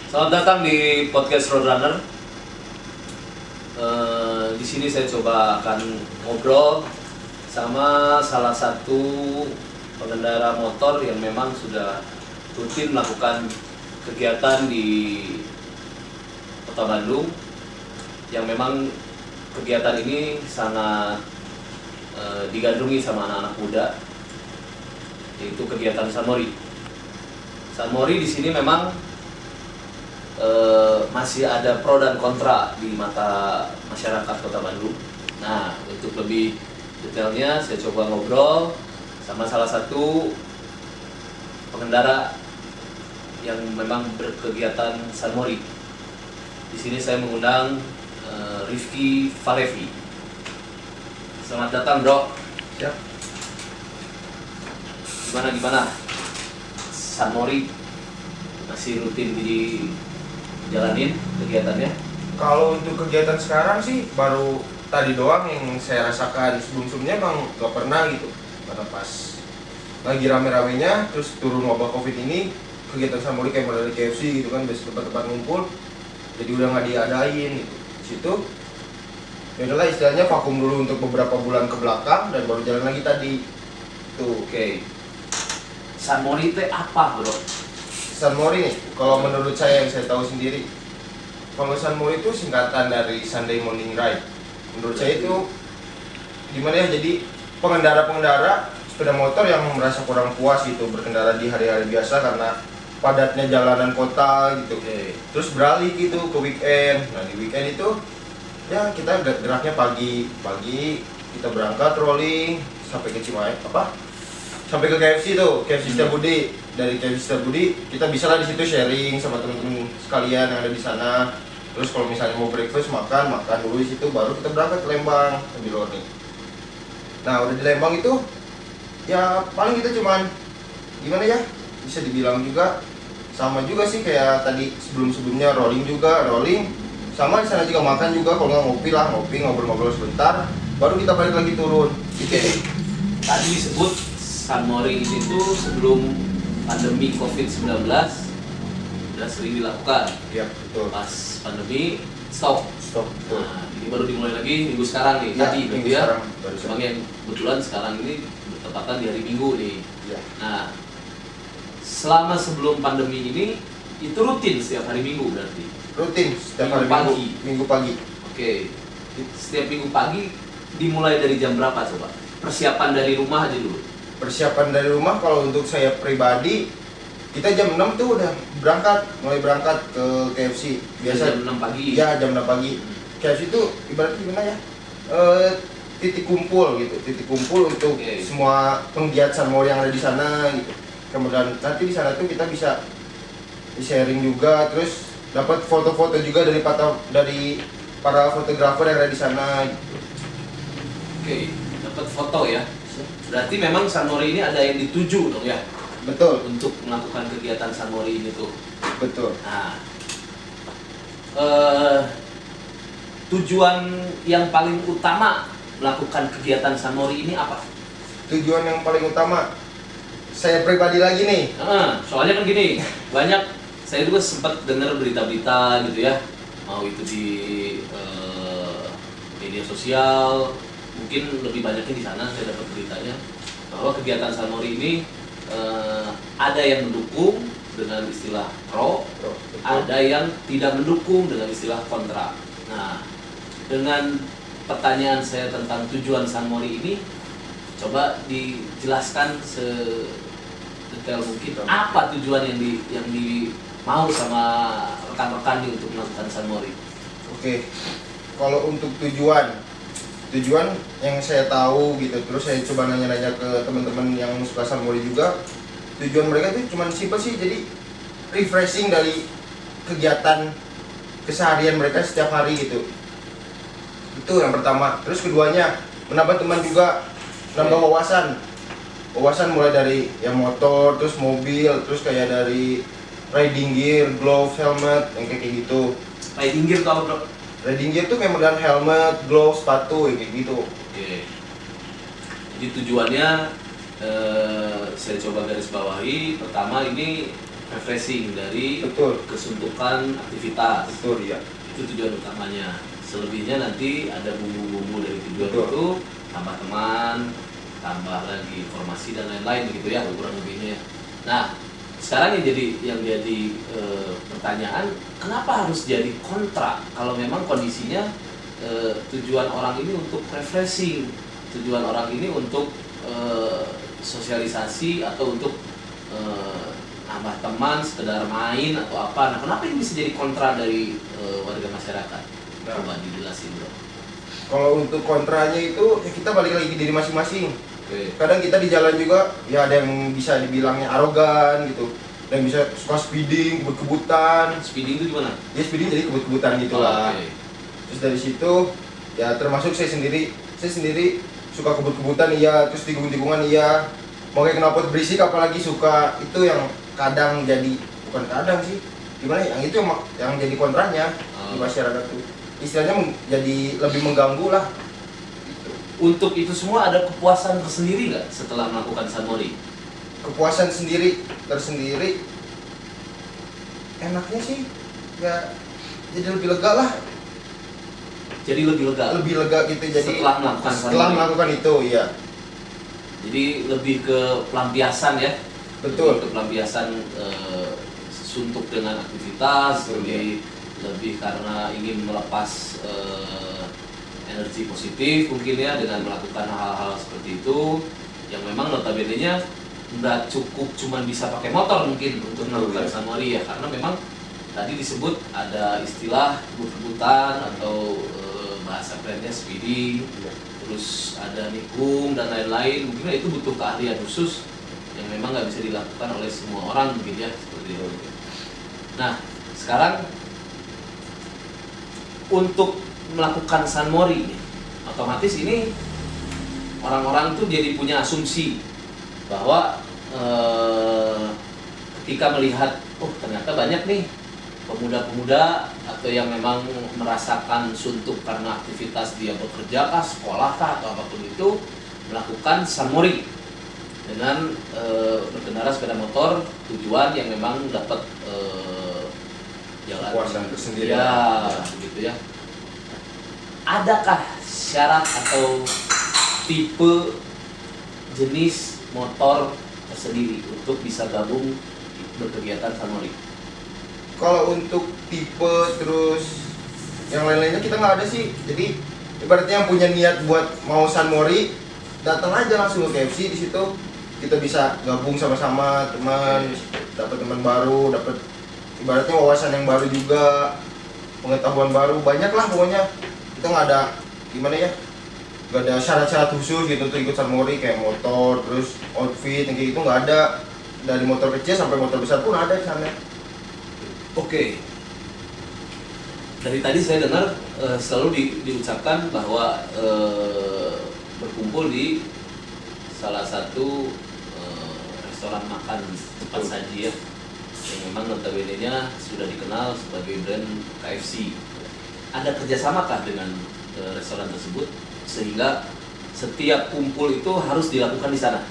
Selamat datang di podcast Roadrunner. Di sini saya coba akan ngobrol sama salah satu pengendara motor yang memang sudah rutin melakukan kegiatan di Kota Bandung, yang memang kegiatan ini sangat digandrungi sama anak-anak muda, yaitu kegiatan Sunmori. Sunmori di sini memang masih ada pro dan kontra di mata masyarakat Kota Bandung. Nah, untuk lebih detailnya saya coba ngobrol sama salah satu pengendara yang memang berkegiatan Sunmori. Di sini saya mengundang Rifki Falevi. Selamat datang, Bro. Ya. Gimana? Sunmori masih rutin dijalanin kegiatannya? Kalau untuk kegiatan sekarang sih baru tadi doang yang saya rasakan. Sebelum-sebelumnya emang gak pernah gitu. Karena pas lagi rame-ramenya terus turun wabah COVID ini, kegiatan Sunmori kayak model KFC gitu kan, biasa tempat-tempat ngumpul, jadi udah nggak diadain gitu. Situ ya udahlah, istilahnya vakum dulu untuk beberapa bulan ke belakang dan baru jalan lagi tadi. Tuh. Oke. Sunmori itu apa, Bro? Sunmori nih, kalau menurut saya yang saya tahu sendiri, kalau Sunmori itu singkatan dari Sunday Morning Ride. Menurut saya itu gimana ya, jadi pengendara-pengendara sepeda motor yang merasa kurang puas gitu berkendara di hari-hari biasa karena padatnya jalanan kota gitu. Terus beralih gitu ke weekend. Nah, di weekend itu ya kita geraknya pagi kita berangkat rolling sampai ke Cimahi sampai ke KFC tuh, KFC Setiabudi. Dari KFC Setiabudi kita bisa lah di situ sharing sama teman-teman sekalian yang ada di sana. Terus kalau misalnya mau breakfast makan dulu di situ, baru kita berangkat ke Lembang di loading. Nah, udah di Lembang itu ya paling kita cuman gimana ya, bisa dibilang juga sama juga sih kayak tadi sebelum-sebelumnya, rolling sama di sana juga makan juga, kalau nggak ngopi ngobrol-ngobrol sebentar, baru kita balik lagi turun. Oke. Tadi disebut Sunmori ini tuh sebelum pandemi COVID-19 udah sering dilakukan. Iya, betul. Pas pandemi stop. Betul. Nah, ini baru dimulai lagi minggu sekarang nih. Ya, Tadi minggu berarti ya. sekarang, baru Cuma yang kebetulan sekarang ini bertepatan di hari Minggu nih. Iya. Nah, selama sebelum pandemi ini itu rutin setiap hari Minggu berarti. Rutin setiap hari Minggu pagi. Oke. Setiap Minggu pagi dimulai dari jam berapa coba? Persiapan dari rumah aja dulu. Persiapan dari rumah kalau untuk saya pribadi, kita jam 6 tuh udah mulai berangkat ke KFC. Biasa jam 6 pagi. Ya, jam 6 pagi. KFC itu ibaratnya gimana ya? Titik kumpul untuk semua penggiat Sunmori yang ada di sana gitu. Kemudian nanti di sana tuh kita bisa sharing juga, terus dapat foto-foto juga dari para fotografer yang ada di sana gitu. Oke, dapat foto ya. Berarti memang Sunmori ini ada yang dituju dong ya? Betul. Untuk melakukan kegiatan Sunmori ini tuh. Betul. Nah, tujuan yang paling utama melakukan kegiatan Sunmori ini apa? Tujuan yang paling utama, saya pribadi lagi nih. Soalnya kan gini, banyak saya juga sempat dengar berita-berita gitu ya, mau itu di media sosial, mungkin lebih banyaknya di sana saya dapat beritanya bahwa kegiatan Sunmori ini ada yang mendukung dengan istilah pro, ada yang tidak mendukung dengan istilah kontra. Nah, dengan pertanyaan saya tentang tujuan Sunmori ini, coba dijelaskan sedetail mungkin apa tujuan yang di mau sama rekan-rekan nih untuk melakukan Sunmori. Oke, kalau untuk tujuan yang saya tahu gitu, terus saya coba nanya-nanya ke teman-teman yang suka Sunmori juga, tujuan mereka tuh cuma simpel sih, jadi refreshing dari kegiatan keseharian mereka setiap hari gitu. Itu yang pertama. Terus keduanya, menambah teman juga, menambah wawasan mulai dari yang motor, terus mobil, terus kayak dari riding gear, glove, helmet, yang kayak gitu. Riding gear kalau bro? Riding gear tuh kayak model helmet, glove, sepatu, kayak gitu. Oke. Jadi tujuannya saya coba garis bawahi. Pertama ini refreshing dari Betul. kesuntukan aktivitas. Betul ya. Itu tujuan utamanya. Selebihnya nanti ada bumbu-bumbu dari tujuan Betul. itu, tambah teman, tambah lagi informasi dan lain-lain gitu ya, kurang lebihnya. Nah, sekarang yang jadi pertanyaan, kenapa harus jadi kontra kalau memang kondisinya tujuan orang ini untuk refreshing, tujuan orang ini untuk sosialisasi atau untuk nambah teman, sekedar main atau apa. Nah, kenapa ini bisa jadi kontra dari warga masyarakat? Nah. Coba dijelasin bro. Kalau untuk kontranya itu ya kita balik lagi ke diri masing-masing. Oke. Kadang kita di jalan juga ya ada yang bisa dibilangnya arogan gitu, dan bisa suka speeding, kebut-kebutan. Speeding itu gimana? Ya speeding jadi kebut-kebutan gitu lah. Oke. Terus dari situ ya termasuk saya sendiri suka kebut-kebutan iya, terus tikung-tikungan iya, mau kayak knalpot berisik apalagi suka, itu yang kadang jadi, bukan kadang sih, gimana ya, yang itu yang jadi kontranya di masyarakat tuh, istilahnya jadi lebih mengganggu lah. Untuk itu semua ada kepuasan tersendiri nggak setelah melakukan Sunmori? Kepuasan tersendiri enaknya sih ya, jadi lebih lega lah, Jadi lebih lega gitu, jadi setelah melakukan setelah Sunmori. melakukan itu ya. Jadi lebih ke pelampiasan ya. Betul. Lebih ke pelampiasan suntuk dengan aktivitas, Betul, lebih karena ingin melepas energi positif mungkin ya dengan melakukan hal-hal seperti itu yang memang notabene-nya nggak cukup cuman bisa pakai motor mungkin untuk melakukan Sunmori ya, karena memang tadi disebut ada istilah kebut-kebutan atau bahasa kerennya speeding, terus ada nikung dan lain-lain. Mungkin itu butuh keahlian khusus yang memang nggak bisa dilakukan oleh semua orang mungkin ya, seperti itu. Nah, sekarang untuk melakukan Sunmori otomatis ini orang-orang tuh jadi punya asumsi bahwa ketika melihat ternyata banyak nih pemuda-pemuda atau yang memang merasakan suntuk karena aktivitas dia bekerja kah, sekolah kah, atau apapun itu, melakukan Sunmori dengan berkendara sepeda motor tujuan yang memang dapat jalan Kepuasan tersendiri ya, gitu ya. Adakah syarat atau tipe jenis motor tersendiri untuk bisa gabung berkegiatan Sunmori? Kalau untuk tipe terus yang lain-lainnya kita nggak ada sih. Jadi ibaratnya yang punya niat buat mau Sunmori, datang aja langsung ke KFC. Di situ kita bisa gabung sama-sama teman, dapat teman baru, dapat ibaratnya wawasan yang baru juga, pengetahuan baru, banyak lah pokoknya. Kita nggak ada gimana ya, nggak ada syarat-syarat khusus gitu untuk ikut Sunmori kayak motor, terus outfit yang kayak gitu nggak ada. Dari motor kecil sampai motor besar pun ada di sana. Oke. Dari tadi saya dengar selalu diucapkan bahwa berkumpul di salah satu restoran makan cepat saji ya, yang memang notabene-nya sudah dikenal sebagai brand KFC. Ada kerjasamakah dengan restoran tersebut sehingga setiap kumpul itu harus dilakukan di sana?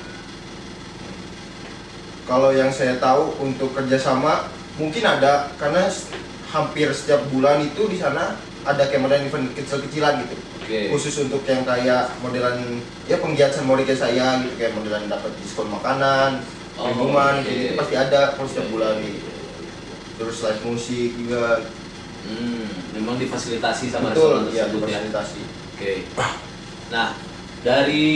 Kalau yang saya tahu untuk kerjasama mungkin ada, karena hampir setiap bulan itu di sana ada kayak model event kecil-kecilan gitu. Oke. Khusus untuk yang kayak modelan ya penggiat Sunmori kayak saya gitu, kayak modelan dapat diskon makanan, minuman, kayak gitu pasti ada kalau setiap bulan gitu. Terus live musik juga. Memang difasilitasi sama Betul, restoran ya, tersebut ya. difasilitasi. Oke. Nah, dari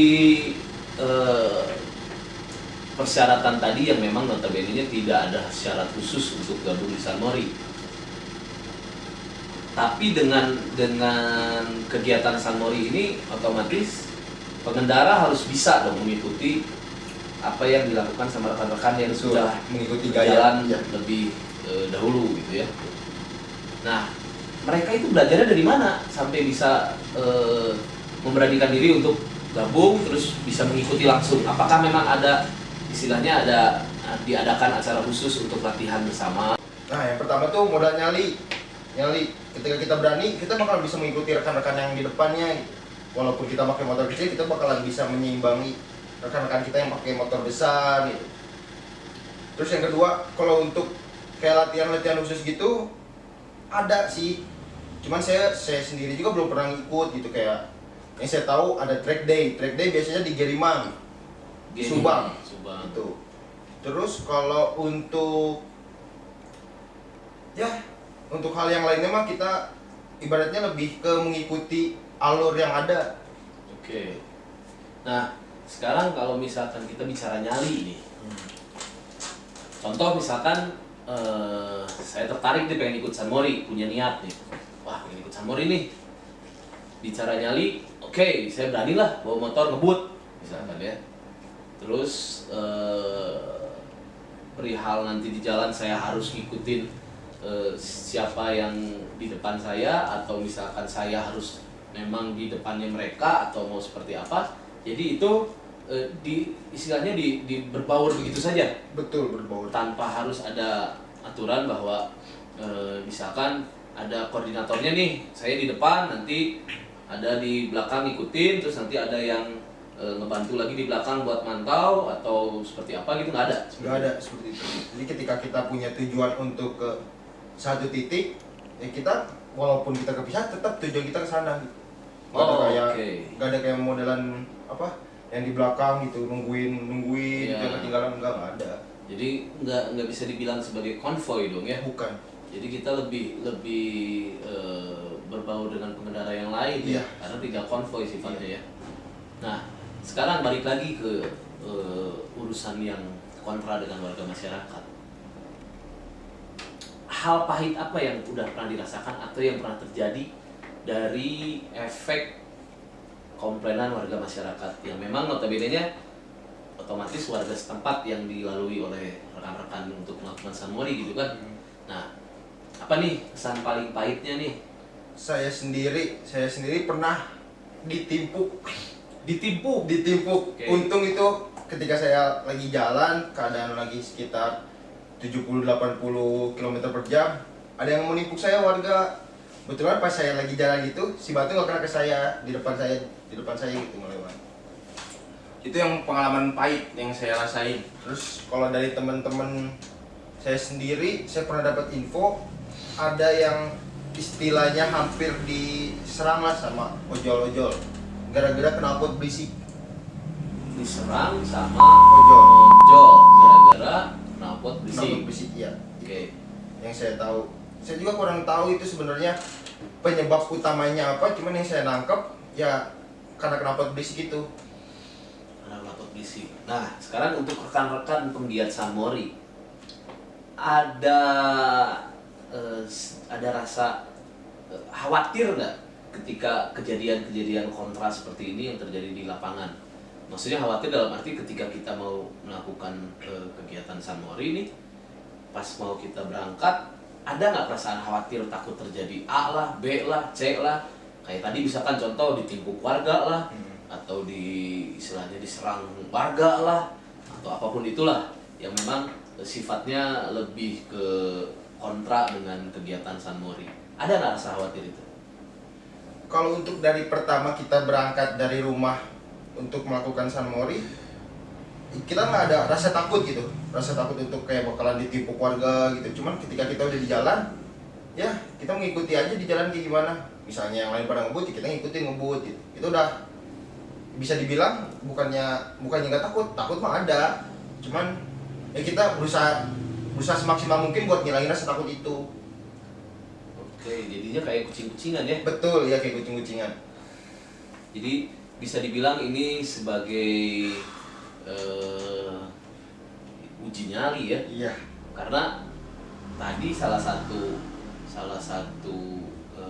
persyaratan tadi yang memang notabene-nya tidak ada syarat khusus untuk gabung di Sunmori. Tapi dengan kegiatan Sunmori ini otomatis pengendara harus bisa dong mengikuti apa yang dilakukan sama rekan-rekan yang sudah mengikuti jalan gaya. lebih dahulu gitu ya. Nah, mereka itu belajarnya dari mana sampai bisa memberanikan diri untuk gabung terus bisa mengikuti langsung? Apakah memang ada istilahnya diadakan acara khusus untuk latihan bersama? Nah, yang pertama tuh modal nyali. Ketika kita berani, kita bakal bisa mengikuti rekan-rekan yang di depannya. Walaupun kita pakai motor kecil, kita bakalan bisa menyeimbangi rekan-rekan kita yang pakai motor besar gitu. Terus yang kedua, kalau untuk kayak latihan-latihan khusus gitu ada sih. Cuman saya sendiri juga belum pernah ikut gitu. Kayak yang saya tahu ada track day. Track day biasanya di Gerimang, Subang. Gitu. Terus kalau untuk untuk hal yang lainnya mah kita ibaratnya lebih ke mengikuti alur yang ada. Oke. Nah, sekarang kalau misalkan kita bicara nyali nih. Contoh misalkan saya tertarik nih pengen ikut Sanmori, punya niat nih. Wah, pengen ikut Sanmori nih. Bicara nyali, oke, saya berani lah bawa motor ngebut misalkan ya. Terus perihal nanti di jalan saya harus ngikutin siapa yang di depan saya, atau misalkan saya harus memang di depannya mereka atau mau seperti apa. Jadi itu istilahnya berbaur begitu saja. Betul, berbaur Tanpa harus ada aturan bahwa misalkan ada koordinatornya nih, saya di depan, nanti ada di belakang ngikutin, terus nanti ada yang ngebantu lagi di belakang buat mantau atau seperti apa gitu, nggak ada. Nggak ada seperti itu. Jadi ketika kita punya tujuan untuk ke satu titik, ya kita walaupun kita kepisah tetap tujuan kita ke sana gitu. Nggak ada kayak modelan apa yang di belakang gitu nungguin Iya. yang ketinggalan, nggak ada. Jadi nggak bisa dibilang sebagai konvoy dong ya. Bukan. Jadi kita lebih berbaur dengan pengendara yang lain ya, Iya. karena tidak konvoy sifatnya ya. Nah, sekarang balik lagi ke urusan yang kontra dengan warga masyarakat. Hal pahit apa yang udah pernah dirasakan atau yang pernah terjadi dari efek komplainan warga masyarakat yang memang notabene-nya otomatis warga setempat yang dilalui oleh rekan-rekan untuk melakukan Sanmori gitu kan. Nah, apa nih kesan paling pahitnya nih? Saya sendiri pernah ditimpuk. Oke. Untung itu ketika saya lagi jalan, keadaan lagi sekitar 70-80 km per jam, ada yang menimpuk saya warga. Kebetulan pas saya lagi jalan gitu, si batu nggak kena ke saya, di depan saya gitu melewat. Itu yang pengalaman pahit yang saya rasain. Terus kalau dari teman-teman saya sendiri, saya pernah dapat info ada yang istilahnya hampir diserang lah sama ojol-ojol gara-gara knalpot berisik. Diserang sama Ojol gara-gara knalpot knalpot berisik. berisik ya. Oke. Yang saya tahu, saya juga kurang tahu itu sebenarnya penyebab utamanya apa, cuman yang saya nangkep ya karena knalpot berisik itu. Karena knalpot berisik. Nah, sekarang untuk rekan-rekan penggiat Sanmori, ada rasa khawatir nggak ketika kejadian-kejadian kontra seperti ini yang terjadi di lapangan? Maksudnya khawatir dalam arti ketika kita mau melakukan kegiatan Sanmori ini, pas mau kita berangkat, ada nggak perasaan khawatir, takut terjadi A lah, B lah, C lah, kayak tadi misalkan contoh ditimpuk warga lah, atau istilahnya diserang warga lah, atau apapun itulah yang memang sifatnya lebih ke kontra dengan kegiatan Sanmori. Ada nggak rasa khawatir itu? Kalau untuk dari pertama kita berangkat dari rumah untuk melakukan Sanmori, kita nggak ada rasa takut gitu, rasa takut untuk kayak bakalan ditimpuk warga gitu. Cuman ketika kita udah di jalan, ya kita mengikuti aja di jalan kayak gimana. Misalnya yang lain pada ngebut, ya kita ngikutin ngebut gitu. Itu udah bisa dibilang bukannya nggak takut mah ada. Cuman ya kita berusaha semaksimal mungkin buat ngilangin rasa takut itu. Oke, jadinya kayak kucing-kucingan ya. Betul ya, kayak kucing-kucingan. Jadi bisa dibilang ini sebagai uji nyali ya. Iya. Karena tadi salah satu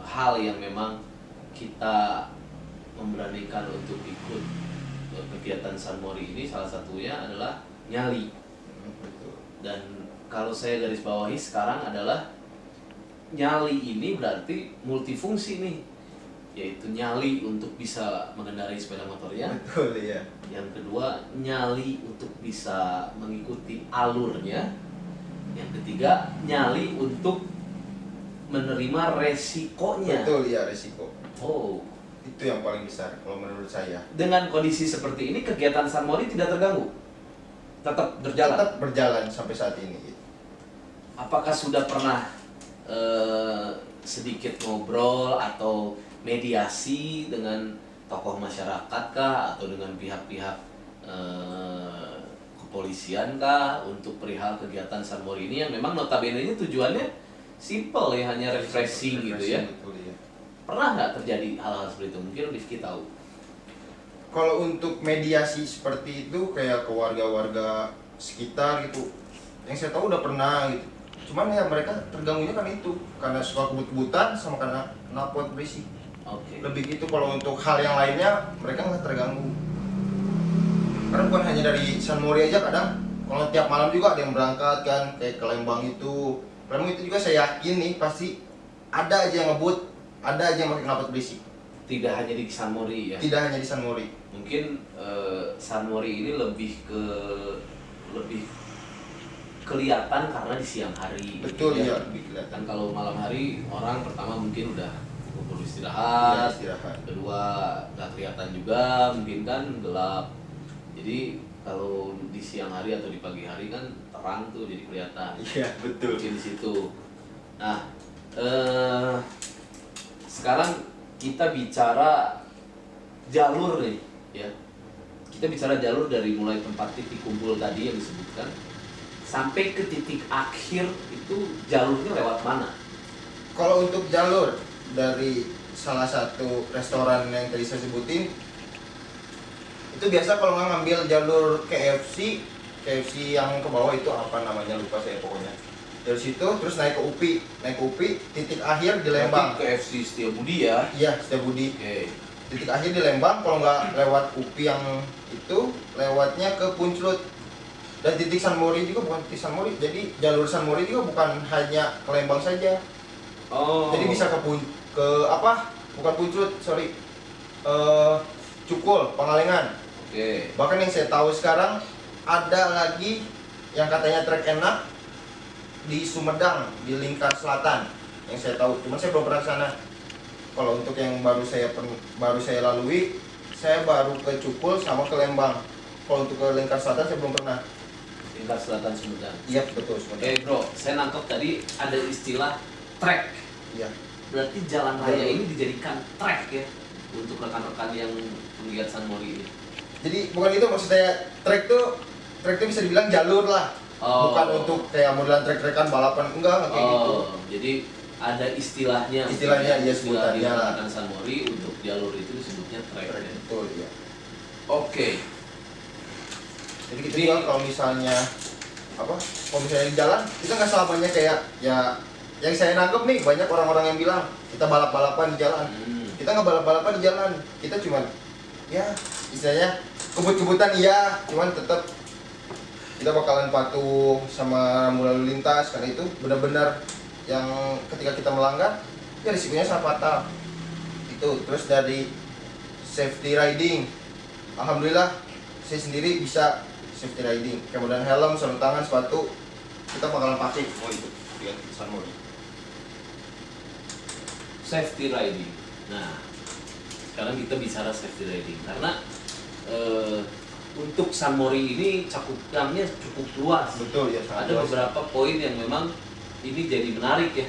hal yang memang kita memberanikan untuk ikut kegiatan Sanmori ini, salah satunya adalah nyali. Betul. Dan kalau saya garis bawahi sekarang adalah nyali ini berarti multifungsi nih, yaitu nyali untuk bisa mengendarai sepeda motornya. Betul ya. Yang kedua, nyali untuk bisa mengikuti alurnya. Yang ketiga, nyali untuk menerima resikonya. Betul ya, resiko. Oh, Itu yang paling besar kalau menurut saya. dengan kondisi seperti ini kegiatan Sanmori tidak terganggu. tetap berjalan. Tetap berjalan sampai saat ini. Apakah sudah pernah sedikit ngobrol atau mediasi dengan tokoh masyarakat kah atau dengan pihak-pihak kepolisian kah untuk perihal kegiatan San Mori ini yang memang notabene-nya tujuannya simple ya, hanya refreshing gitu ya. Betul, ya. Pernah nggak terjadi hal-hal seperti itu? Mungkin Rifki tahu. Kalau untuk mediasi seperti itu kayak ke warga-warga sekitar gitu, yang saya tahu udah pernah gitu. Cuman ya mereka terganggunya kan itu karena suka kebut-kebutan sama karena knalpot berisik. Oke. Lebih gitu. Kalau untuk hal yang lainnya mereka nggak terganggu. Karena bukan hanya dari San Mori aja, kadang kalau tiap malam juga ada yang berangkat kan kayak ke Lembang itu. Lembang itu juga saya yakin nih pasti ada aja yang ngebut, ada aja yang pakai knalpot berisik. Tidak hanya di San Mori ya. Tidak hanya di San Mori. Mungkin San Mori ini lebih kelihatan karena di siang hari. Betul gitu ya, lebih kelihatan. Kan kalau malam hari orang pertama mungkin udah kumpul Ya, istirahat, istirahat. kedua nggak kelihatan juga, mungkin kan gelap. Jadi kalau di siang hari atau di pagi hari kan terang tuh jadi kelihatan. Iya, betul. Mungkin di situ. Nah, sekarang kita bicara jalur nih, ya. Kita bicara jalur dari mulai tempat titik kumpul tadi yang disebutkan sampai ke titik akhir itu jalurnya lewat mana? Kalau untuk jalur dari salah satu restoran yang tadi saya sebutin, itu biasa kalau nggak ngambil jalur KFC yang ke bawah itu apa namanya lupa saya pokoknya. Dari situ terus naik ke UPI, titik akhir di Lembang. Berarti KFC Setiabudi ya? Iya, Setiabudi. Oke. Titik akhir di Lembang, kalau nggak lewat UPI yang itu, lewatnya ke Punclut. Dan titik San Mori juga bukan titik San Mori, jadi jalur San Mori juga bukan hanya ke Lembang saja. Oh. Jadi bisa bukan Punclut, sorry. Cukul, Pangalengan. Oke. Bahkan yang saya tahu sekarang ada lagi yang katanya trek enak di Sumedang, di Lingkar Selatan. Yang saya tahu, cuman saya belum pernah ke sana. Kalau untuk yang baru saya lalui, saya baru ke Cukul sama ke Lembang. Kalau untuk ke Lingkar Selatan saya belum pernah. Lingkar Selatan Sumedang. Iya, betul, Sumedang. Oke bro, saya nangkep tadi ada istilah trek. Iya. Berarti jalan raya ini dijadikan trek ya untuk rekan-rekan yang melihat San Mori ini. Jadi bukan itu maksud saya, trek tuh bisa dibilang jalur lah. Oh. Bukan untuk kayak modelan trek-trekan balapan, enggak kayak gitu. Jadi ada istilahnya. Istilahnya, iya, istilah di sebutannya. rekan San Mori untuk jalur itu disebutnya trek. Trek, Ya. betul ya. Oke. Jadi kita juga kalau misalnya di jalan kita nggak selamanya kayak ya yang saya nangkep nih banyak orang-orang yang bilang kita balap-balapan di jalan. Kita nggak balap-balapan di jalan, kita cuman ya istilahnya kebut-kebutan iya, cuman tetap kita bakalan patuh sama rambu lalu lintas karena itu benar-benar yang ketika kita melanggar ya risikonya sangat fatal. Itu terus dari safety riding, alhamdulillah saya sendiri bisa safety riding, kemudian helm, sarung tangan, sepatu kita bakalan pakai semua itu dengan San Mori. Safety riding. Nah, sekarang kita bicara safety riding karena untuk San Mori ini cakupannya cukup luas. Betul ya, sangat Ada luas. beberapa poin yang memang ini jadi menarik ya.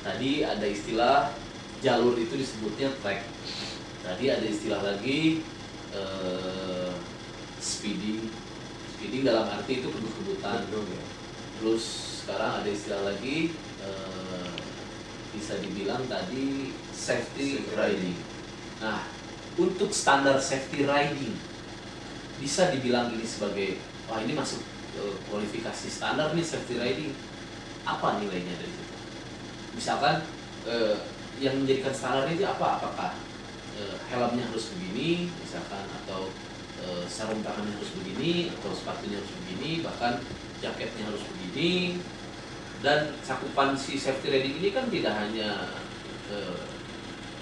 Tadi ada istilah jalur itu disebutnya trek. Tadi ada istilah lagi speeding. Speeding dalam arti itu kebut-kebutan. Betul ya. Terus sekarang ada istilah lagi bisa dibilang tadi safety riding. Nah, untuk standar safety riding bisa dibilang ini sebagai wah ini masuk kualifikasi standar nih safety riding. Apa nilainya dari situ? Misalkan yang menjadikan standar ini apa? Apakah helmnya harus begini, misalkan, atau sarung tangannya harus begini, atau sepatunya harus begini, bahkan jaketnya harus begini. Dan cakupan si safety riding ini kan tidak hanya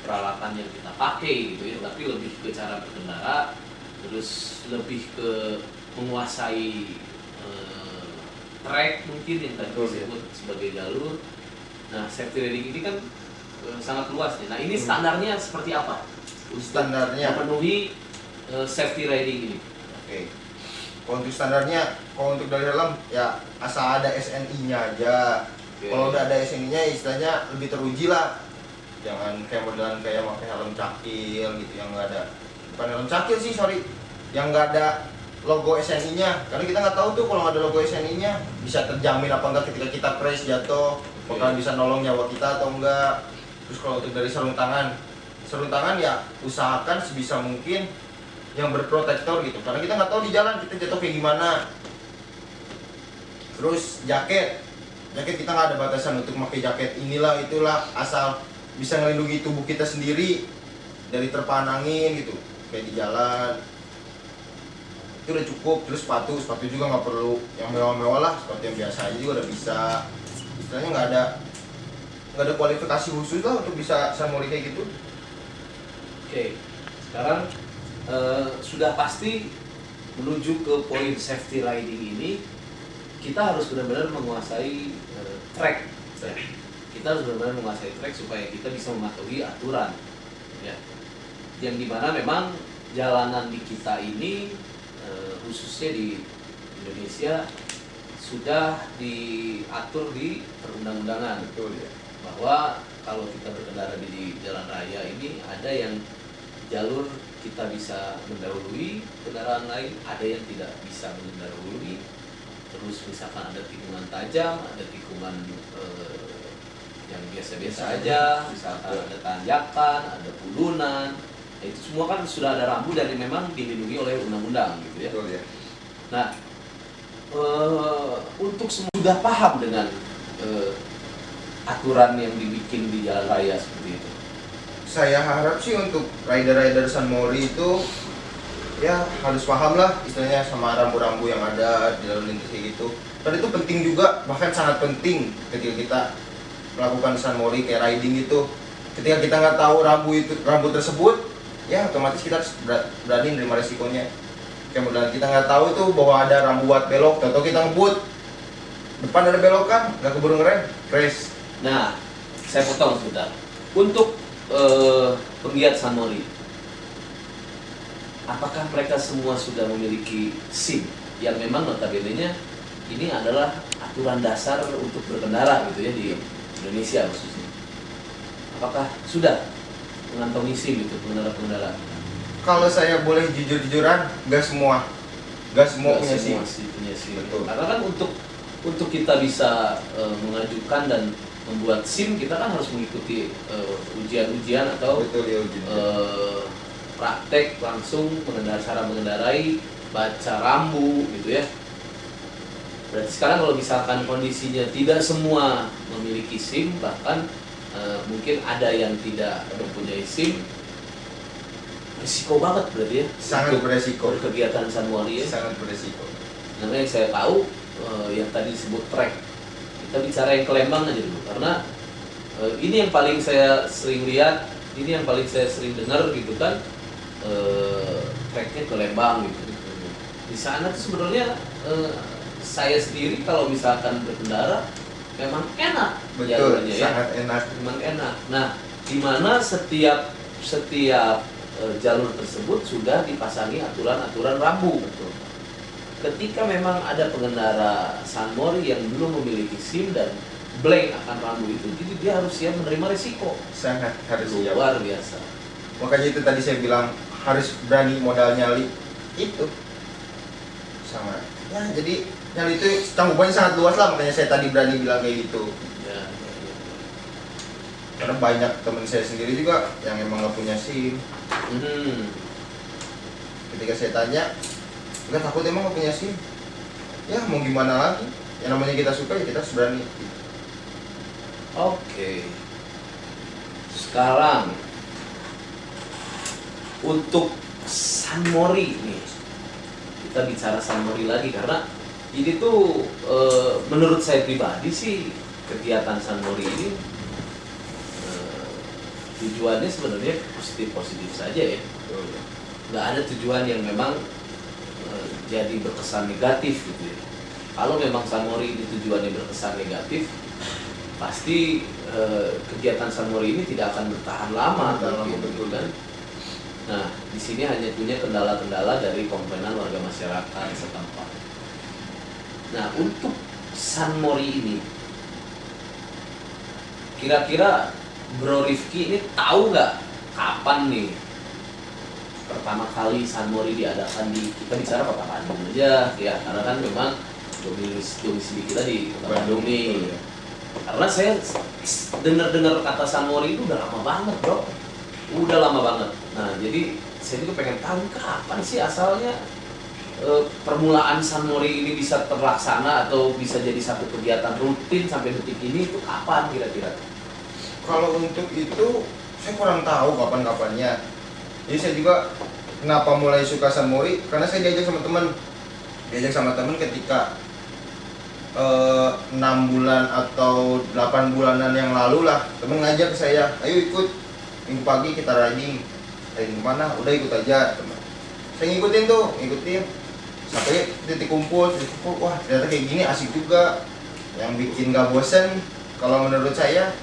peralatan yang kita pakai gitu ya, tapi lebih ke cara berkendara, terus lebih ke menguasai track mungkin yang tadi disebut sebagai jalur. Nah, safety riding ini kan sangat luas nih. Nah, ini standarnya seperti apa? Standarnya memenuhi safety riding ini. Oke. Kalau untuk standarnya, kalau untuk dari helm ya asal ada SNI-nya aja. Kalau udah ada SNI-nya istilahnya lebih teruji lah. Jangan kayak modelan kayak pakai helm cakil gitu yang nggak ada, bukan helm cakil sih sorry, yang nggak ada logo SNI-nya. Karena kita nggak tahu tuh kalau nggak ada logo SNI-nya bisa terjamin apa enggak ketika kita crash jatuh, bakal bisa nolong nyawa kita atau enggak. Terus kalau untuk dari sarung tangan ya usahakan sebisa mungkin yang berprotektor gitu, karena kita nggak tahu di jalan kita jatuh kayak gimana. Terus jaket kita nggak ada batasan untuk pakai jaket inilah itulah, asal bisa melindungi tubuh kita sendiri dari terpaan angin gitu kayak di jalan, itu udah cukup. Terus sepatu juga nggak perlu yang mewah-mewah lah, sepatu yang biasa aja juga udah bisa. Istilahnya nggak ada kualifikasi khusus lah untuk bisa samurai kayak gitu. Oke, sekarang sudah pasti menuju ke poin safety riding ini, kita harus benar-benar menguasai track. Kita harus benar-benar menguasai track supaya kita bisa mematuhi aturan, ya. Yang dimana memang jalanan di kita ini, khususnya di Indonesia, sudah diatur di perundang-undangan. Betul ya. Bahwa kalau kita berkendara di jalan raya ini ada yang jalur kita bisa mendahului kendaraan lain, ada yang tidak bisa mendahului. Terus misalkan ada tikungan tajam, ada tikungan yang biasa-biasa aja, misalkan ada tanjakan, ada pulunan, itu semua kan sudah ada rambu dan memang dilindungi oleh undang-undang gitu ya. Betul ya. Nah, untuk semua sudah paham dengan aturan yang dibikin di jalan raya seperti itu. Saya harap sih untuk rider-rider San Mori itu ya harus paham lah istilahnya sama rambu-rambu yang ada di lalu lintas kayak gitu. Dan itu penting juga, bahkan sangat penting ketika kita melakukan San Mori kayak riding itu. Ketika kita nggak tahu rambu tersebut, ya otomatis kita harus berani menerima resikonya. Kemudian kita nggak tahu itu bahwa ada rambu buat belok, atau kita ngebut depan ada belokan, nggak keburu ngerem, crash. Nah, saya potong sebentar. Untuk penggiat San Mori, apakah mereka semua sudah memiliki SIM yang memang notabene-nya ini adalah aturan dasar untuk berkendara gitu ya di Indonesia khususnya? Apakah sudah mengantongi SIM itu pengendara-pengendara? Kalau saya boleh jujur-jujuran, nggak semua punya SIM. Betul. Karena kan untuk kita bisa mengajukan dan membuat SIM, kita kan harus mengikuti ujian-ujian atau betul, ya, praktek langsung cara mengendarai, baca rambu gitu ya. Berarti sekarang kalau misalkan kondisinya tidak semua memiliki SIM, bahkan mungkin ada yang tidak mempunyai SIM, risiko banget berarti ya. Sangat beresiko. Kegiatan San Mori ya. Sangat beresiko. Namanya yang saya tahu yang tadi disebut trek. Kita bicara yang ke Lembang aja dulu, karena ini yang paling saya sering lihat, ini yang paling saya sering dengar gitu kan, treknya ke Lembang gitu. Di sana tuh sebenarnya saya sendiri kalau misalkan berkendara memang enak. Betul, jalannya, sangat ya. enak. Memang enak. Nah, di mana setiap jalur tersebut sudah dipasangi aturan-aturan rambu. Betul. Ketika memang ada pengendara San Mori yang belum memiliki SIM dan blank akan rambu itu, jadi dia harus siap menerima risiko. Sangat harus siap. Luar biasa. Makanya itu tadi saya bilang harus berani modal nyali itu sama. Ya jadi nyali itu cangkupannya sangat luas lah, makanya saya tadi berani bilang kayak gitu. Ya. Karena banyak teman saya sendiri juga yang emang nggak punya SIM. Ketika saya tanya, nggak takut emang nggak punya SIM? Ya mau gimana lagi? Yang namanya kita suka ya kita harus berani. Oke. Sekarang untuk San Mori nih, kita bicara San Mori lagi karena ini tuh menurut saya pribadi sih kegiatan San Mori ini tujuannya sebenarnya positif saja ya. Nggak ada tujuan yang memang jadi berkesan negatif gitu ya. Kalau memang San Mori ini tujuannya berkesan negatif, pasti kegiatan San Mori ini tidak akan bertahan lama gitu kan. Nah, di sini hanya punya kendala-kendala dari komponen warga masyarakat setempat. Nah, untuk San Mori ini, kira-kira Bro Rifki ini tahu nggak kapan nih pertama kali San Mori diadakan di, kita bicara kota Bandung aja ya, karena kan memang domisili kita di kota Bandung nih. Karena saya dengar kata San Mori itu udah lama banget, Bro. Udah lama banget. Nah, jadi saya juga pengen tahu kapan sih asalnya permulaan San Mori ini bisa terlaksana atau bisa jadi satu kegiatan rutin sampai detik ini, itu kapan kira-kira? Kalau untuk itu saya kurang tahu kapan-kapannya. Jadi saya juga kenapa mulai suka San Mori, karena saya diajak sama teman ketika 6 bulan atau 8 bulanan yang lalu lah, temen ngajak saya, ayo ikut minggu pagi kita riding mana, udah ikut aja teman. Saya ngikutin sampai titik kumpul, wah ternyata kayak gini asik juga, yang bikin gak bosen. Kalau menurut saya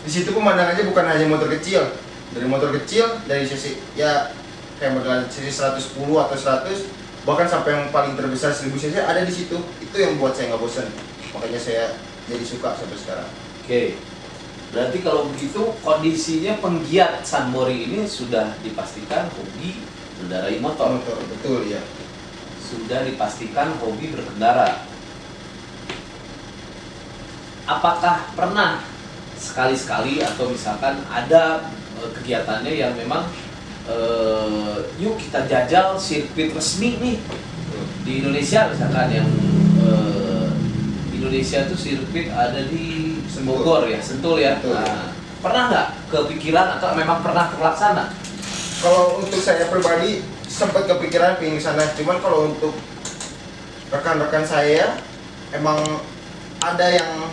di situ pemandangannya bukan hanya motor kecil, dari sisi ya kayak model sisi 110 atau 100, bahkan sampai yang paling terbesar 1000 cc ada di situ. Itu yang buat saya nggak bosan, makanya saya jadi suka sampai sekarang. Oke, berarti kalau begitu kondisinya penggiat San Mori ini sudah dipastikan hobi mengendarai motor. Betul ya. Sudah dipastikan hobi berkendara. Apakah pernah sekali-sekali atau misalkan ada kegiatannya yang memang yuk kita jajal sirkuit resmi nih di Indonesia, misalkan yang Indonesia tuh sirkuit ada di Bogor ya, Sentul ya. Nah, pernah nggak kepikiran atau memang pernah terlaksana? Kalau untuk saya pribadi sempat kepikiran pengen sana, cuman kalau untuk rekan-rekan saya emang ada yang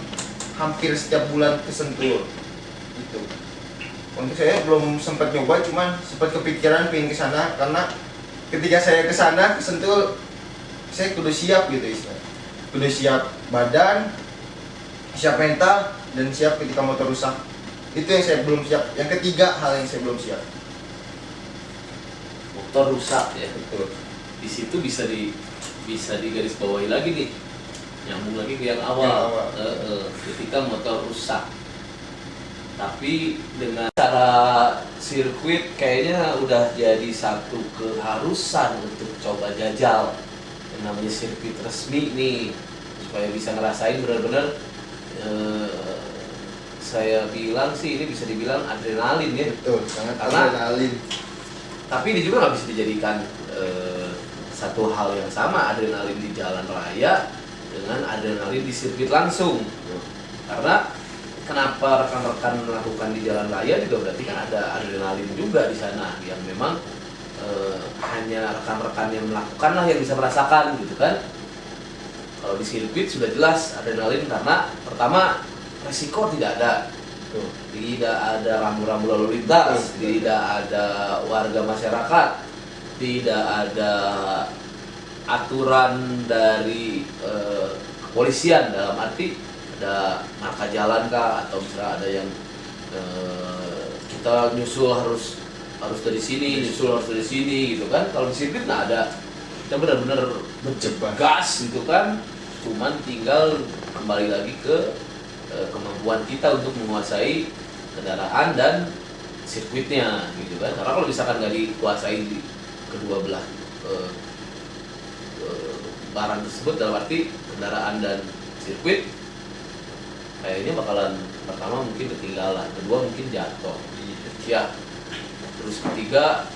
hampir setiap bulan ke Sentul gitu. Untuk saya belum sempat nyoba, cuman sempat kepikiran pengen ke sana, karena ketika saya ke sana ke Sentul saya kudu siap gitu istilahnya. Kudu siap badan, siap mental, dan siap ketika motor rusak. Itu yang saya belum siap. Yang ketiga hal yang saya belum siap. Motor rusak ya. Betul. Di situ bisa digaris bawahi lagi nih. Nyambung lagi ke yang awal. Ketika motor rusak. Tapi dengan cara sirkuit kayaknya udah jadi satu keharusan untuk coba jajal yang namanya sirkuit resmi nih, supaya bisa ngerasain benar-benar saya bilang sih ini bisa dibilang adrenalin ya. Betul, sangat Karena adrenalin. tapi ini juga nggak bisa dijadikan satu hal yang sama, adrenalin di jalan raya dengan adrenalin di sirkuit langsung. Karena kenapa rekan-rekan melakukan di jalan raya juga berarti kan ada adrenalin juga di sana yang memang hanya rekan-rekan yang melakukan lah yang bisa merasakan gitu kan. Kalau di sirkuit sudah jelas adrenalin karena pertama resiko tidak ada. Tidak ada rambu-rambu lalu lintas, tidak ada warga masyarakat, tidak ada aturan dari kepolisian dalam arti ada marka jalan kah, atau misalnya ada yang kita nyusul harus dari sini, nyusul harus dari sini gitu kan. Kalau di sirkuit nggak ada, kita benar-benar gas gitu kan, cuman tinggal kembali lagi ke kemampuan kita untuk menguasai kendaraan dan sirkuitnya gitu kan. Karena kalau misalkan nggak dikuasai di kedua belah barang tersebut, dalam arti kendaraan dan sirkuit, kayaknya bakalan pertama mungkin ketinggalan, kedua mungkin jatuh ya, terus ketiga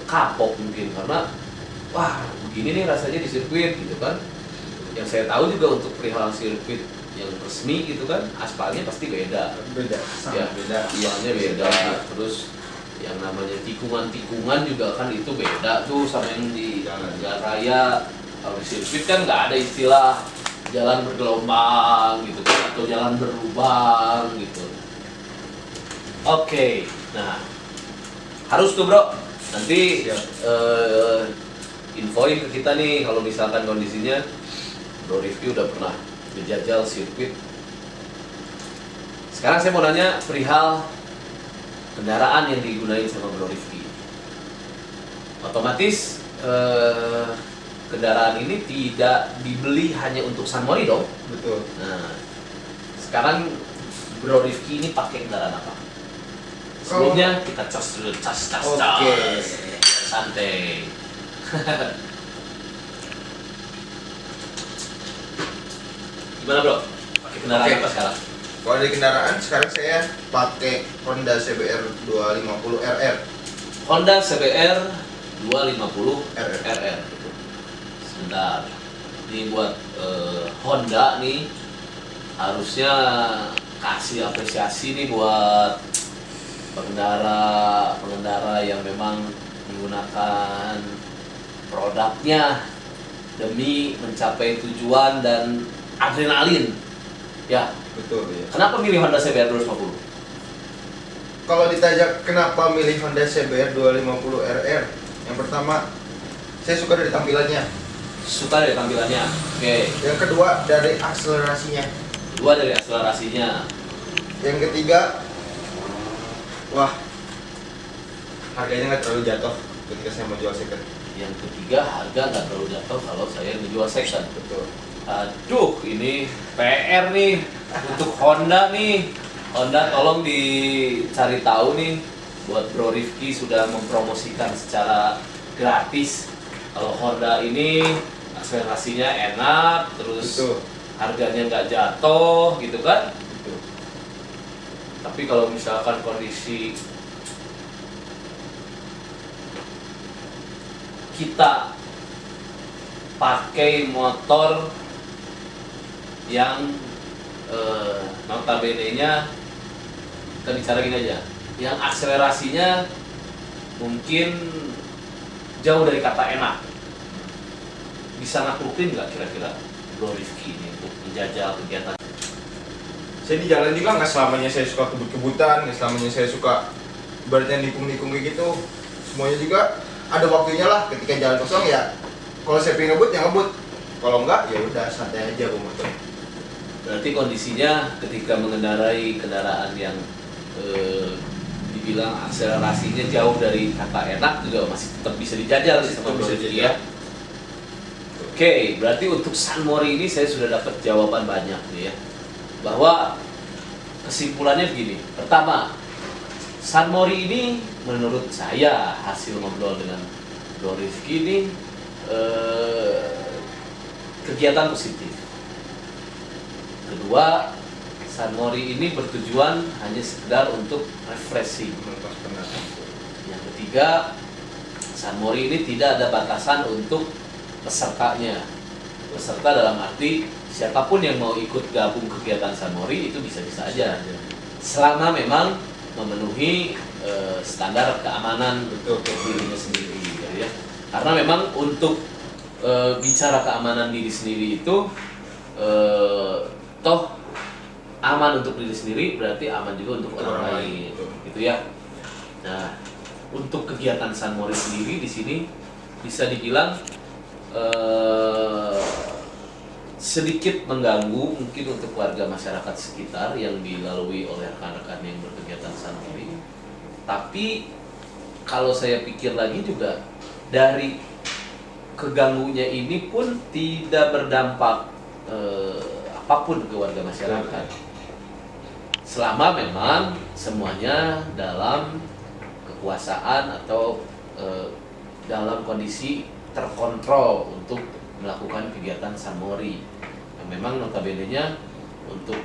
kapok mungkin karena wah begini nih rasanya di sirkuit gitu kan. Yang saya tahu juga untuk perihal sirkuit yang resmi gitu kan, aspalnya pasti beda ya, aspalnya beda, terus yang namanya tikungan juga kan itu beda tuh sama yang di jalan raya. Kalau di sirkuit kan nggak ada istilah jalan bergelombang gitu kan, atau jalan berlubang gitu. Oke, nah harus tuh bro, nanti infoin ke kita nih kalau misalkan kondisinya Bro Rifki udah pernah menjajal sirkuit. Sekarang saya mau nanya perihal kendaraan yang digunain sama Bro Rifki. Otomatis kendaraan ini tidak dibeli hanya untuk San Mori dong. Betul. Nah, sekarang Bro Rifki ini pakai kendaraan apa? Sebelumnya kita cas dulu, cas. Oke. Santai. Gimana bro? Pakai kendaraan Oke. apa sekarang? Kalau dari kendaraan sekarang saya pakai Honda CBR 250 RR. Honda CBR 250 RR. RR. Sebentar. Ini buat Honda nih harusnya kasih apresiasi nih buat pengendara yang memang menggunakan produknya demi mencapai tujuan dan adrenalin. Ya, Betul ya. kenapa milih Honda CBR 250? Kalau ditanya kenapa milih Honda CBR 250 RR, yang pertama saya suka dari tampilannya. Suka dari tampilannya. Oke. Yang kedua dari akselerasinya. Kedua dari akselerasinya. Yang ketiga, wah, harganya nggak terlalu jatuh ketika saya mau jual second. Yang ketiga, harga nggak terlalu jatuh kalau saya menjual second. Betul. Aduh, ini PR nih untuk Honda nih. Honda tolong dicari tahu nih buat Bro Rifki sudah mempromosikan secara gratis. Kalau Honda ini akselerasinya enak, terus Betul. harganya nggak jatuh, gitu kan? Betul. Tapi kalau misalkan kondisi kita pakai motor yang notabene-nya kita bicara gini aja, yang akselerasinya mungkin jauh dari kata enak, bisa naklukin nggak kira-kira Bro Rifki ini untuk menjajal kegiatan? Saya di jalan juga nggak selamanya saya suka kebut-kebutan, nggak selamanya saya suka ibaratnya nikung-nikung kayak gitu. Semuanya juga ada waktunya lah. Ketika jalan kosong ya, kalau saya pengen ngebut ya ngebut, kalau enggak ya udah santai aja bawa motor. Berarti kondisinya ketika mengendarai kendaraan yang dibilang akselerasinya jauh dari kata enak juga masih tetap bisa dijajal sih sama Bro Rifki ya. Oke, berarti untuk San Mori ini saya sudah dapat jawaban banyak nih ya. Bahwa kesimpulannya begini. Pertama, San Mori ini menurut saya hasil ngobrol dengan Bro Rifki ini kegiatan positif. Kedua, San Mori ini bertujuan hanya sekedar untuk refreshing. Melepas penat. Yang ketiga, San Mori ini tidak ada batasan untuk pesertanya. Peserta dalam arti siapapun yang mau ikut gabung kegiatan San Mori itu bisa-bisa aja. Selama memang memenuhi standar keamanan untuk dirinya sendiri gitu ya. Karena memang untuk bicara keamanan diri sendiri itu toh aman untuk diri sendiri berarti aman juga untuk orang lain gitu ya. Nah, untuk kegiatan San Mori sendiri di sini bisa dibilang sedikit mengganggu mungkin untuk warga masyarakat sekitar yang dilalui oleh rekan-rekan yang berkegiatan San Mori. Tapi kalau saya pikir lagi juga dari keganggunya ini pun tidak berdampak apapun ke warga masyarakat. Selama memang semuanya dalam kekuasaan atau dalam kondisi terkontrol untuk melakukan kegiatan San Mori yang memang notabene-nya untuk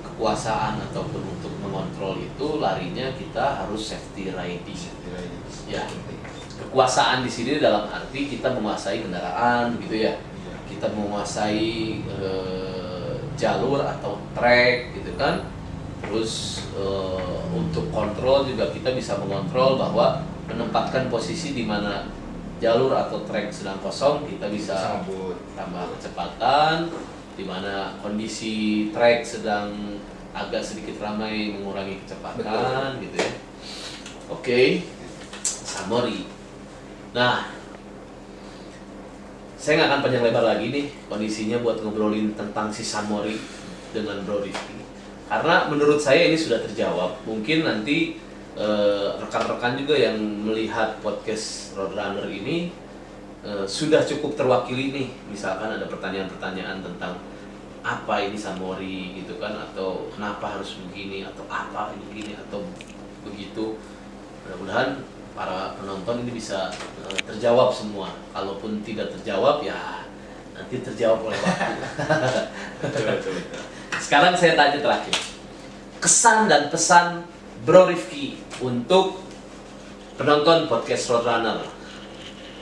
kekuasaan ataupun untuk mengontrol itu larinya kita harus safety riding. Ya, kekuasaan di sini dalam arti kita menguasai kendaraan gitu ya. Kita menguasai jalur atau trek gitu kan. Terus untuk kontrol juga kita bisa mengontrol bahwa menempatkan posisi di mana jalur atau trek sedang kosong kita bisa tambah kecepatan, di mana kondisi trek sedang agak sedikit ramai mengurangi kecepatan. Betul. Gitu ya. Oke. San Mori. Nah, saya nggak akan panjang lebar lagi nih kondisinya buat ngobrolin tentang si San Mori dengan Bro Rifki. Karena menurut saya ini sudah terjawab. Mungkin nanti rekan-rekan juga yang melihat podcast Roadrunner ini sudah cukup terwakili nih. Misalkan ada pertanyaan-pertanyaan tentang apa ini Sunmori gitu kan, atau kenapa harus begini, atau apa begini atau begitu. Mudah-mudahan para penonton ini bisa terjawab semua. Kalaupun tidak terjawab ya nanti terjawab oleh waktu. Betul. Sekarang saya tanya terakhir, kesan dan pesan Bro Rifki untuk penonton podcast Roadrunner,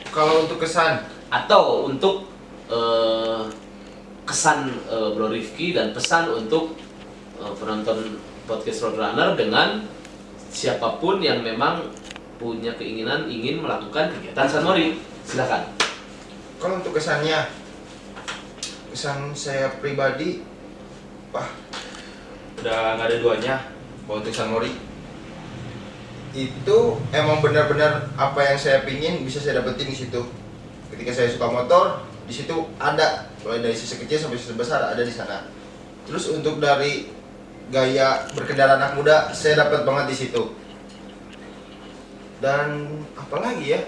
Kalau untuk kesan, atau untuk kesan Bro Rifki dan pesan untuk penonton podcast Roadrunner dengan siapapun yang memang punya keinginan ingin melakukan kegiatan Sunmori. Silakan. kalau untuk kesannya, kesan saya pribadi, wah, udah nggak ada duanya. Kalau untuk Sunmori itu emang benar-benar apa yang saya pingin bisa saya dapetin di situ. Ketika saya suka motor, di situ ada, mulai dari sisi kecil sampai sisi besar ada di sana. Terus untuk dari gaya berkendara anak muda, saya dapat banget di situ. Dan apalagi ya,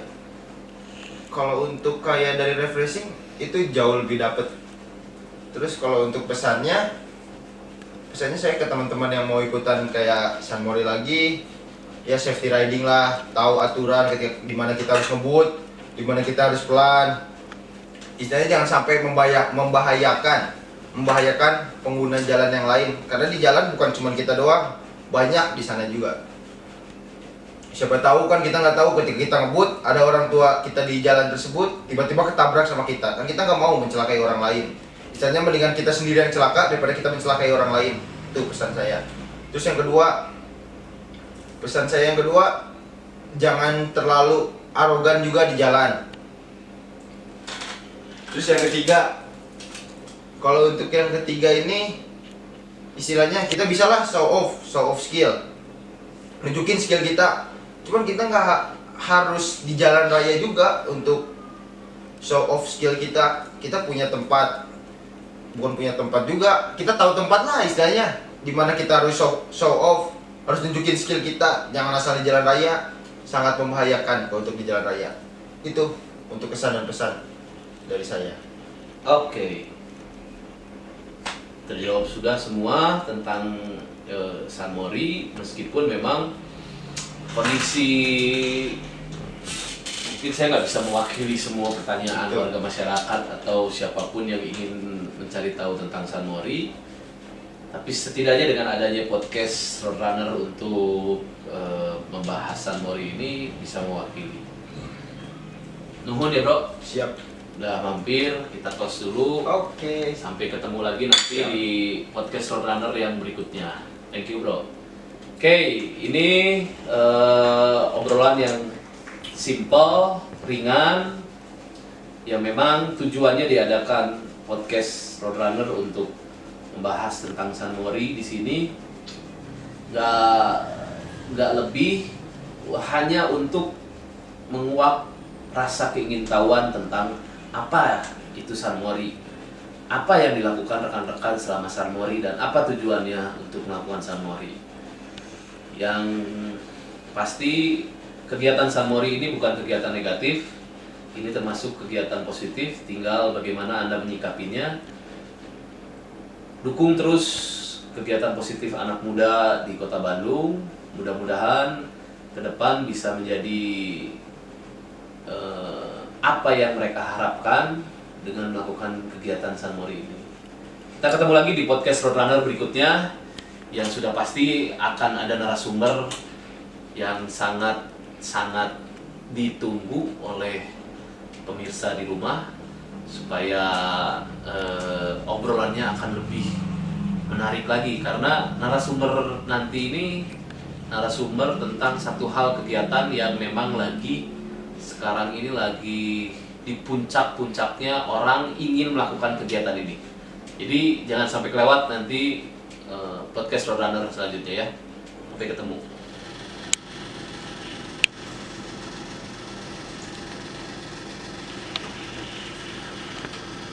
kalau untuk kayak dari refreshing itu jauh lebih dapet. Terus kalau untuk pesannya saya ke teman-teman yang mau ikutan kayak Sunmori lagi, ya safety riding lah, tahu aturan ketika dimana kita harus ngebut, dimana kita harus pelan. Istilahnya jangan sampai membahayakan pengguna jalan yang lain, karena di jalan bukan cuma kita doang, banyak di sana juga. Siapa tahu kan, kita nggak tahu ketika kita ngebut ada orang tua kita di jalan tersebut tiba-tiba ketabrak sama kita, kan kita nggak mau mencelakai orang lain. Misalnya mendingan kita sendiri yang celaka daripada kita mencelakai orang lain. Itu pesan saya. Terus yang kedua, pesan saya yang kedua, jangan terlalu arogan juga di jalan. Terus yang ketiga, kalau untuk yang ketiga ini istilahnya kita bisalah show off skill, nunjukin skill kita. Cuman kita nggak harus di jalan raya juga untuk show off skill kita. Kita punya tempat, bukan punya tempat juga, kita tahu tempat lah istilahnya, dimana kita harus show off, harus nunjukin skill kita. Jangan asal di jalan raya, sangat membahayakan kalau untuk di jalan raya. Itu untuk kesan dan pesan dari saya. Oke. Terjawab sudah semua tentang Sunmori, meskipun memang kondisi mungkin saya nggak bisa mewakili semua pertanyaan warga masyarakat atau siapapun yang ingin mencari tahu tentang Sunmori, tapi setidaknya dengan adanya podcast Roadrunner untuk membahas Sunmori ini bisa mewakili. Nuhun ya bro. Siap. Udah mampir, kita close dulu. Oke. Sampai ketemu lagi nanti di podcast Roadrunner yang berikutnya. Thank you bro. Oke, ini obrolan yang simple, ringan, yang memang tujuannya diadakan podcast Roadrunner untuk membahas tentang Sunmori di sini. Nggak lebih, hanya untuk menguak rasa keingintahuan tentang apa itu Sunmori, apa yang dilakukan rekan-rekan selama Sunmori, dan apa tujuannya untuk melakukan Sunmori. Yang pasti kegiatan Sunmori ini bukan kegiatan negatif, ini termasuk kegiatan positif, tinggal bagaimana Anda menyikapinya. Dukung terus kegiatan positif anak muda di Kota Bandung, mudah-mudahan ke depan bisa menjadi apa yang mereka harapkan dengan melakukan kegiatan Sunmori ini. Kita ketemu lagi di podcast Roadrunner berikutnya, yang sudah pasti akan ada narasumber yang sangat ditunggu oleh pemirsa di rumah, supaya obrolannya akan lebih menarik lagi, karena narasumber nanti ini narasumber tentang satu hal kegiatan yang memang sekarang ini lagi di puncak-puncaknya orang ingin melakukan kegiatan ini. Jadi jangan sampai kelewat nanti podcast Roadrunner selanjutnya ya. Sampai ketemu.